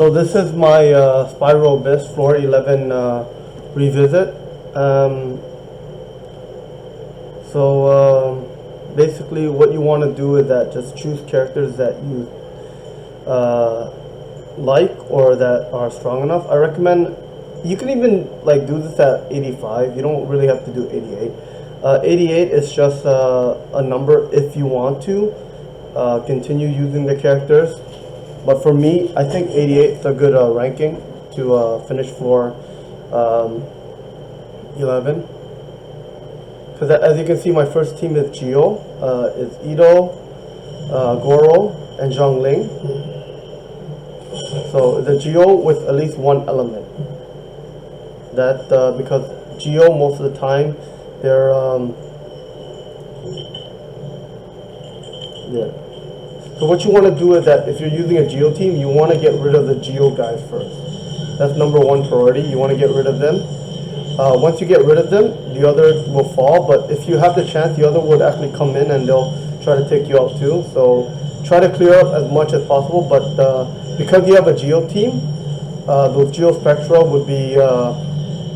So this is my Spiral Abyss Floor 11 revisit. Basically what you want to do is that just choose characters that you like or that are strong enough. I recommend you can even like do this at 85. You don't really have to do 88. 88 is just a number if you want to continue using the characters. But for me, I think 88 is a good ranking to finish floor 11. Because as you can see, my first team is Geo, it's Ito, Goro, and Zhongling. So the Geo with at least one element. That because Geo most of the time they're yeah. So what you want to do is that if you're using a Geo team, you want to get rid of the Geo guys first. That's number one priority. You want to get rid of them. Once you get rid of them, the other will fall. But if you have the chance, the other would actually come in and they'll try to take you out too. So try to clear up as much as possible. But because you have a Geo team, those Geo Spectra would be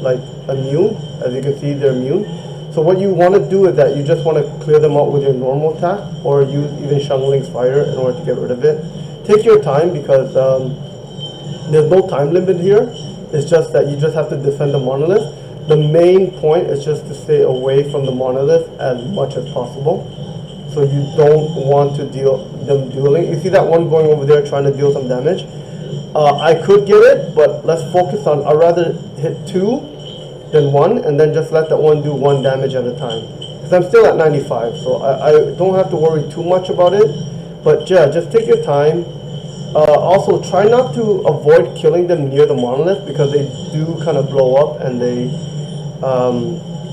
like immune. As you can see, they're immune. So what you want to do is that you just want to clear them out with your normal attack or use even Xiangling's Fire in order to get rid of it. Take your time because there's no time limit here. It's just that you just have to defend the monolith. The main point is just to stay away from the monolith as much as possible. So you don't want to deal them dueling. You see that one going over there trying to deal some damage? I could get it, but let's focus on, I'd rather hit 2 than 1 and then just let that one do 1 damage at a time. Because I'm still at 95, so I don't have to worry too much about it. But yeah, just take your time. Also, try not to avoid killing them near the monolith because they do kind of blow up and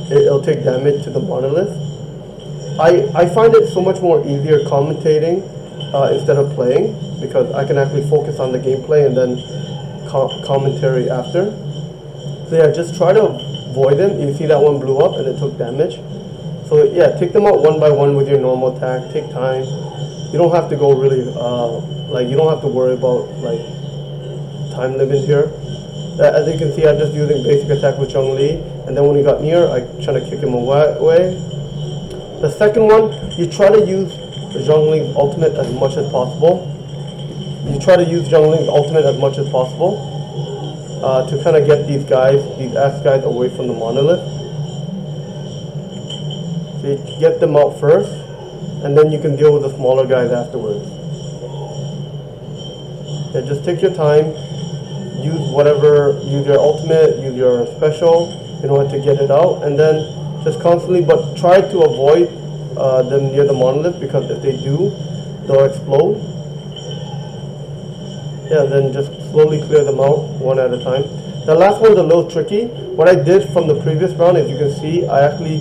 it'll take damage to the monolith. I find it so much more easier commentating instead of playing because I can actually focus on the gameplay and then commentary after. So yeah, just try to avoid them. You see that one blew up and it took damage. So yeah, take them out one by one with your normal attack. Take time. You don't have to go really you don't have to worry about like time limit here. As you can see, I'm just using basic attack with Zhongli, and then when he got near, I try to kick him away. The second one, you try to use Zhongling's ultimate as much as possible. To kind of get these ass guys away from the monolith. So you get them out first, and then you can deal with the smaller guys afterwards. Yeah, just take your time, use your ultimate, use your special in order to get it out, and then just constantly, but try to avoid them near the monolith because if they do, they'll explode. Yeah, then just slowly clear them out one at a time. The last one's a little tricky. What I did from the previous round, as you can see, I actually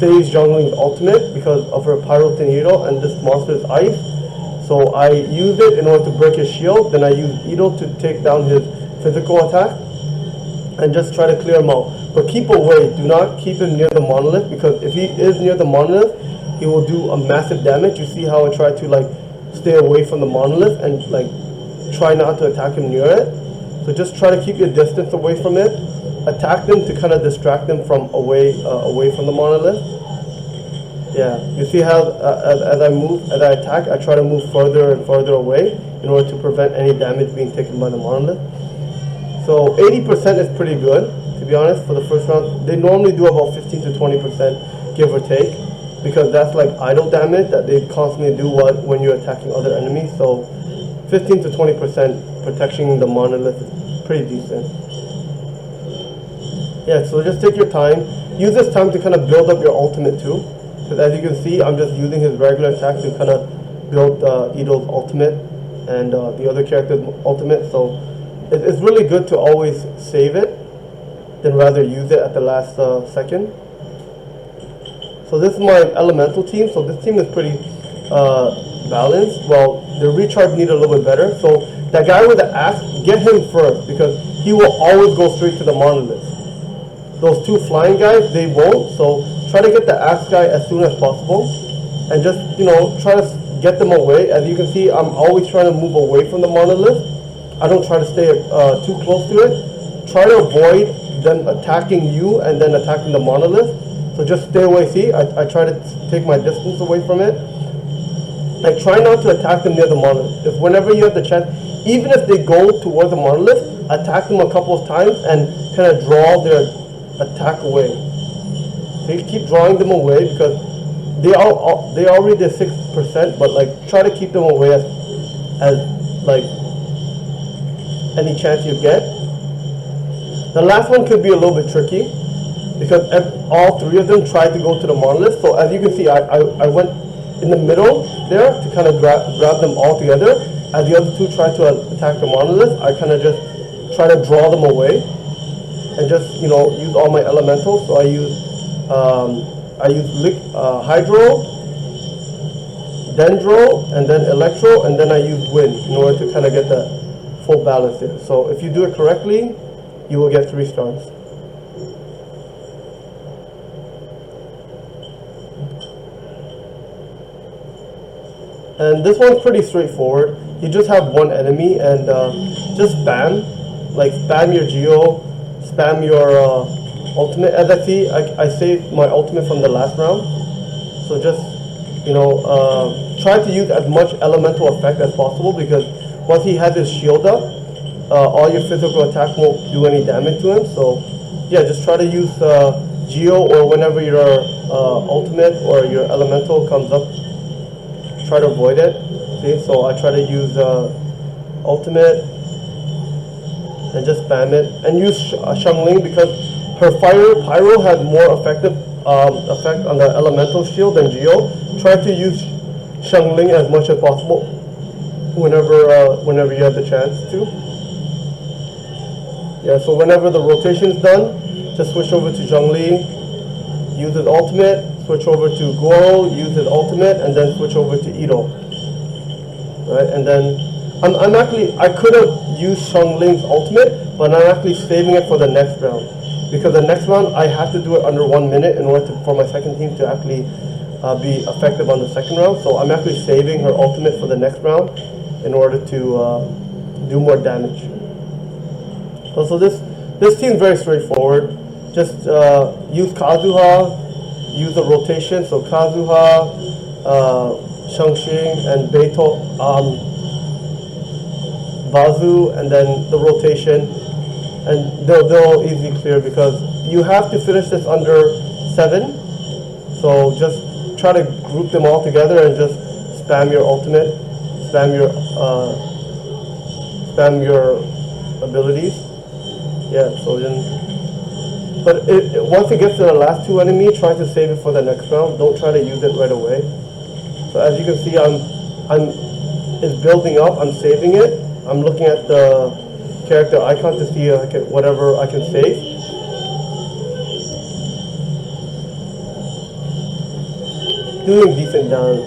saved Zhongling's ultimate because of her Pyrotonito and this monster is ice. So I used it in order to break his shield, then I used Ito to take down his physical attack and just try to clear him out. But keep away, do not keep him near the monolith because if he is near the monolith, he will do a massive damage. You see how I try to like stay away from the monolith and like try not to attack him near it. So just try to keep your distance away from it. Attack them to kind of distract them from away from the monolith. Yeah, you see how as I attack, I try to move further and further away in order to prevent any damage being taken by the monolith. So 80% is pretty good, to be honest, for the first round. They normally do about 15 to 20%, give or take, because that's like idle damage that they constantly do when you're attacking other enemies. So 15 to 20% protection the monolith is pretty decent. Yeah, so just take your time. Use this time to kind of build up your ultimate too. Because as you can see, I'm just using his regular attack to kind of build Ito's ultimate and the other character's ultimate. So it's really good to always save it than rather use it at the last second. So this is my elemental team. So this team is pretty balanced. Well, the recharge need a little bit better. So that guy with the axe, get him first because he will always go straight to the monolith. Those two flying guys, they won't. So try to get the axe guy as soon as possible and just, try to get them away. As you can see, I'm always trying to move away from the monolith I don't try to stay too close to it. Try to avoid them attacking you and then attacking the monolith. So just stay away. See, I try to take my distance away from it. Like, try not to attack them near the monolith. If whenever you have the chance, even if they go towards the monolith, attack them a couple of times and kind of draw their attack away. So you keep drawing them away because they already did 6%, but like try to keep them away as like any chance you get. The last one could be a little bit tricky because all three of them tried to go to the monolith. So as you can see, I went in the middle there to kind of grab them all together. As the other two tried to attack the monolith, I kind of just try to draw them away and just, you know, use all my elementals. So I use Hydro, Dendro, and then Electro, and then I use Wind in order to kind of get the full balance there. So if you do it correctly, you will get 3 stars. And this one's pretty straightforward. You just have one enemy and just spam your Geo, spam your ultimate. As I see, I saved my ultimate from the last round. So just, you know, try to use as much elemental effect as possible because once he has his shield up, all your physical attack won't do any damage to him. So yeah, just try to use Geo, or whenever your ultimate or your elemental comes up, try to avoid it. See, so I try to use ultimate and just spam it, and use Xiangling because her pyro has more effect on the elemental shield than Geo. Try to use Xiangling as much as possible whenever you have the chance to. Yeah, so whenever the rotation is done, just switch over to Zhongli, use his ultimate, switch over to Goro, use his ultimate, and then switch over to Ito. Right, and then I could have used Xiangling's ultimate, but I'm actually saving it for the next round. Because the next round, I have to do it under 1 minute in order for my second team to actually be effective on the second round. So I'm actually saving her ultimate for the next round in order to do more damage. So this team is very straightforward. Just use Kazuha, use the rotation. So Kazuha, Shangxing, and Beito, Bazu, and then the rotation. And they'll easily clear because you have to finish this under 7. So just try to group them all together and just spam your ultimate, spam your abilities. Yeah, so then, but once it gets to the last 2 enemies, try to save it for the next round. Don't try to use it right away. So as you can see, it's building up. I'm saving it. I'm looking at the character icon to see whatever I can save. Doing decent down,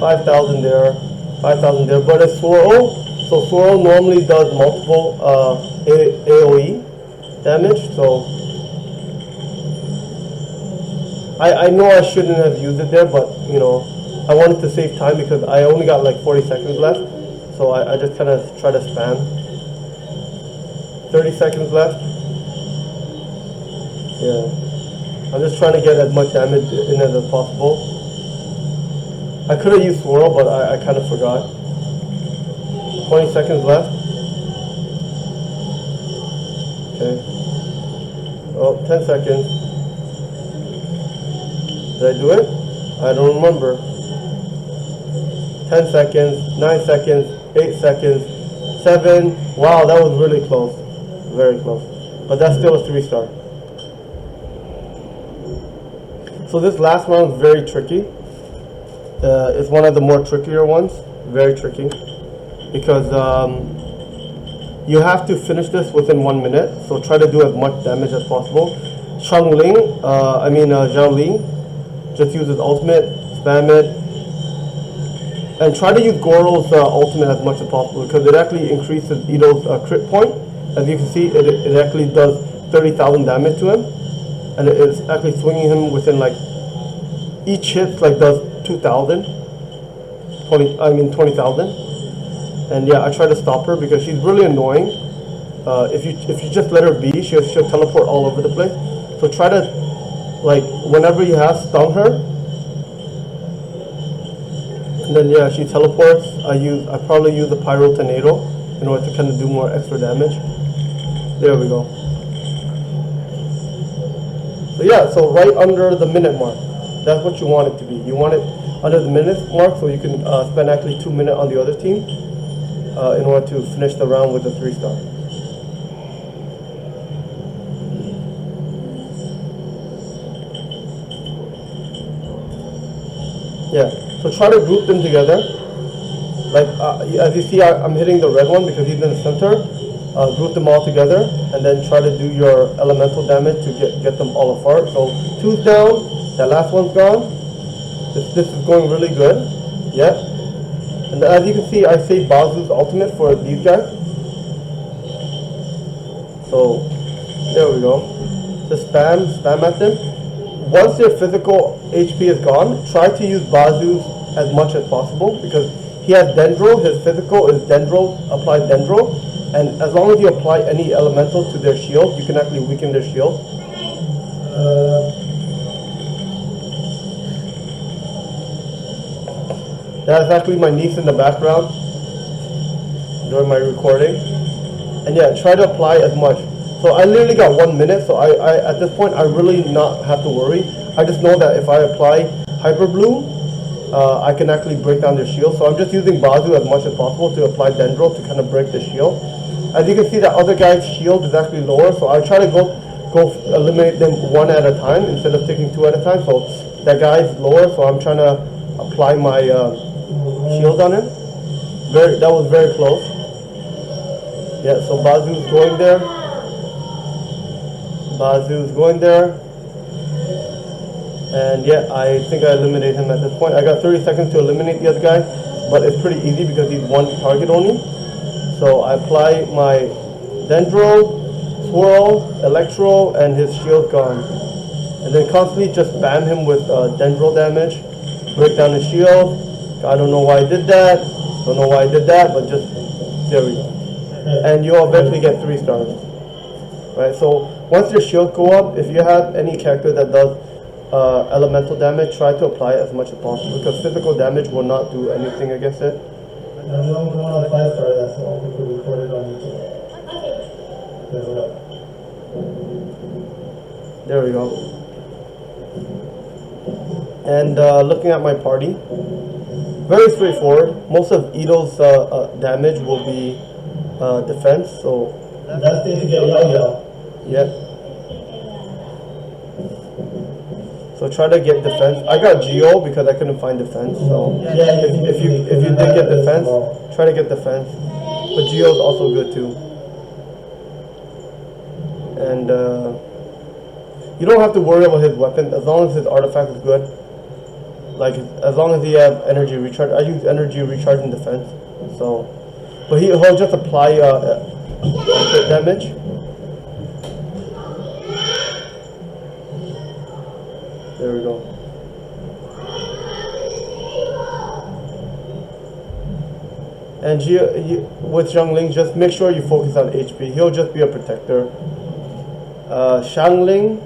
5,000 there, 5,000 there. But it's Swirl, so Swirl normally does multiple AOE damage. So I know I shouldn't have used it there, but you know, I wanted to save time because I only got like 40 seconds left. So I just kind of try to spam. 30 seconds left. Yeah. I'm just trying to get as much damage in as possible. I could have used Swirl, but I kind of forgot. 20 seconds left. Okay. Oh, 10 seconds. Did I do it? I don't remember. 10 seconds, 9 seconds, 8 seconds, 7. Wow, that was really close. Very close. But that's still a 3-star. So this last round is very tricky. It's one of the more trickier ones. Very tricky. Because you have to finish this within 1 minute. So try to do as much damage as possible. Zhao Li, just use his ultimate, spam it. And try to use Goro's ultimate as much as possible because it actually increases Ito's crit point. As you can see, it actually does 30,000 damage to him. And it's actually swinging him within like, each hit like does 2,000. 20,000. And yeah, I try to stop her because she's really annoying. If you just let her be, she'll teleport all over the place. So try to, like, whenever you have, stun her. And then yeah, she teleports. I probably use the Pyro Tornado in order to kind of do more extra damage. There we go. So yeah, so right under the minute mark. That's what you want it to be. You want it under the minute mark so you can spend actually 2 minutes on the other team in order to finish the round with a 3-star. Yeah, so try to group them together. Like, as you see, I'm hitting the red one because he's in the center. Group them all together, and then try to do your elemental damage to get them all apart. So 2's down, that last one's gone. This is going really good. Yeah. And as you can see, I saved Bazu's ultimate for these guys. So, there we go. Just spam at them. Once their physical HP is gone, try to use Bazu's as much as possible because he has Dendro. His physical is Dendro, apply Dendro. And as long as you apply any elemental to their shield, you can actually weaken their shield. That's actually my niece in the background during my recording. And yeah, try to apply as much. So I literally got 1 minute, so I at this point I really not have to worry. I just know that if I apply Hyper Bloom, I can actually break down their shield. So I'm just using Bazu as much as possible to apply Dendro to kind of break the shield. As you can see, that other guy's shield is actually lower, so I try to go eliminate them one at a time instead of taking 2 at a time. So that guy's lower, so I'm trying to apply my shield on him. That was very close. Yeah, so Bazu's going there. Bazu's going there. And yeah, I think I eliminated him at this point. I got 30 seconds to eliminate the other guy, but it's pretty easy because he's one target only. So I apply my Dendro, Swirl, Electro, and his shield gone. And then constantly just spam him with Dendro damage, break down his shield. I don't know why I did that, but just, there we go. And you'll eventually get 3 stars. Right, so once your shield go up, if you have any character that does elemental damage, try to apply it as much as possible because physical damage will not do anything against it. I'm going on a 5-star, that's all we could record it on YouTube. There we go. And looking at my party, very straightforward. Most of Ito's damage will be defense, so... That's the to get Yo-Yo. Yeah. So try to get defense. I got Geo because I couldn't find defense. So Yeah, if you did get defense, try to get defense. But Geo is also good too. And you don't have to worry about his weapon as long as his artifact is good. Like as long as he have energy recharge. I use energy recharge in defense. So, but he'll just apply crit damage. There we go. And with Xiangling, just make sure you focus on HP. He'll just be a protector. Xiangling,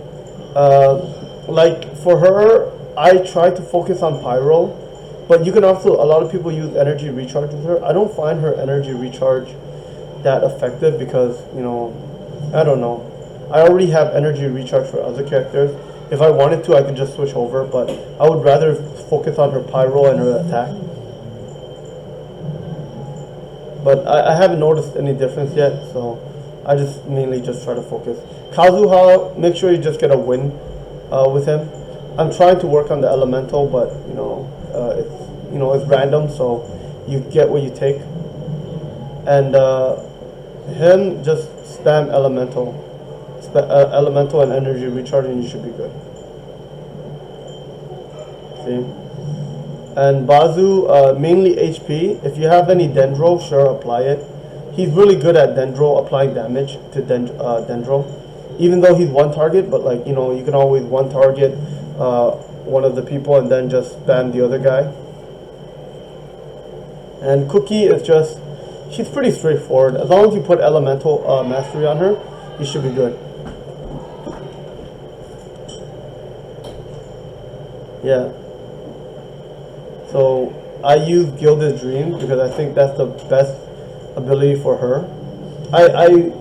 like for her, I try to focus on Pyro, but you can also, a lot of people use energy recharge with her. I don't find her energy recharge that effective because, you know, I don't know. I already have energy recharge for other characters. If I wanted to, I could just switch over, but I would rather focus on her Pyro and her attack. But I haven't noticed any difference yet, so I just mainly just try to focus. Kazuha, make sure you just get a win with him. I'm trying to work on the elemental, but it's random, so you get what you take. And him, just spam elemental. Elemental and energy recharge and you should be good. See? And Bazu, mainly HP. If you have any Dendro, sure, apply it. He's really good at Dendro, applying damage to Dendro. Even though he's one target, but like, you know, you can always one target one of the people and then just spam the other guy. And Cookie is just, She's pretty straightforward. As long as you put elemental mastery on her, you should be good. Yeah. So I use Gilded Dream because I think that's the best ability for her. I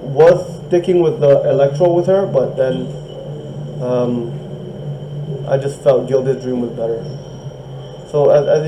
was sticking with the Electro with her, but then I just felt Gilded Dream was better. So as you